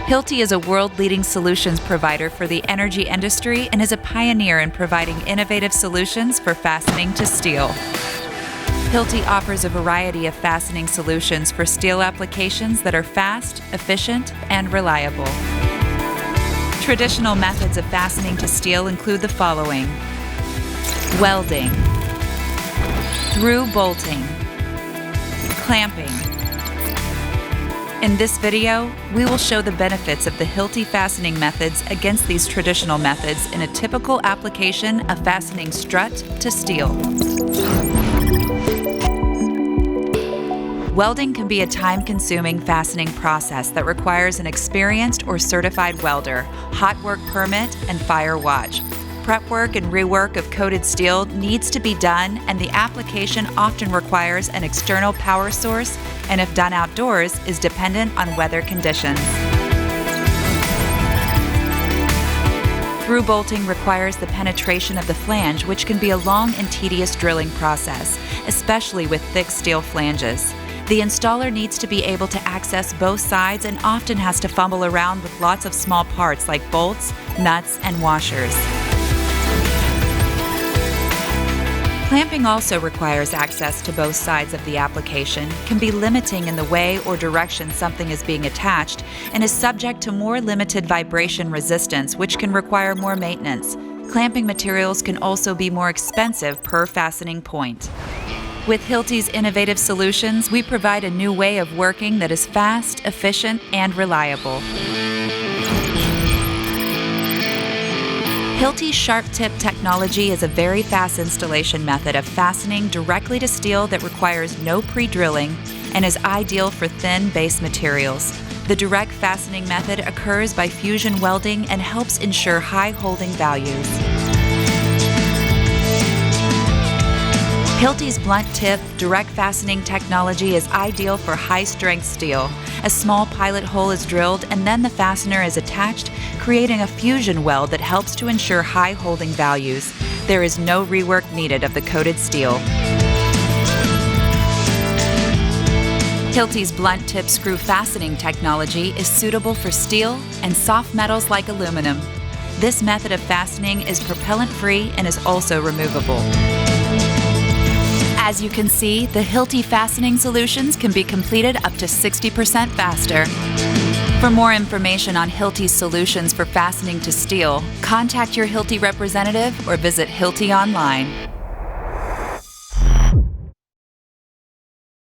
Hilti is a world-leading solutions provider for the energy industry and is a pioneer in providing innovative solutions for fastening to steel. Hilti offers a variety of fastening solutions for steel applications that are fast, efficient, and reliable. Traditional methods of fastening to steel include the following: welding, through bolting, clamping. In this video, we will show the benefits of the Hilti fastening methods against these traditional methods in a typical application of fastening strut to steel. Welding can be a time-consuming fastening process that requires an experienced or certified welder, hot work permit, and fire watch. Prep work and rework of coated steel needs to be done, and the application often requires an external power source, and if done outdoors, is dependent on weather conditions. Through bolting requires the penetration of the flange, which can be a long and tedious drilling process, especially with thick steel flanges. The installer needs to be able to access both sides and often has to fumble around with lots of small parts like bolts, nuts, and washers. Clamping also requires access to both sides of the application, can be limiting in the way or direction something is being attached, and is subject to more limited vibration resistance, which can require more maintenance. Clamping materials can also be more expensive per fastening point. With Hilti's innovative solutions, we provide a new way of working that is fast, efficient, and reliable. Hilti's sharp tip technology is a very fast installation method of fastening directly to steel that requires no pre-drilling and is ideal for thin base materials. The direct fastening method occurs by fusion welding and helps ensure high holding values. Hilti's blunt tip direct fastening technology is ideal for high-strength steel. A small pilot hole is drilled and then the fastener is attached, creating a fusion weld that helps to ensure high holding values. There is no rework needed of the coated steel. Hilti's blunt tip screw fastening technology is suitable for steel and soft metals like aluminum. This method of fastening is propellant-free and is also removable. As you can see, the Hilti fastening solutions can be completed up to 60% faster. For more information on Hilti's solutions for fastening to steel, contact your Hilti representative or visit Hilti online.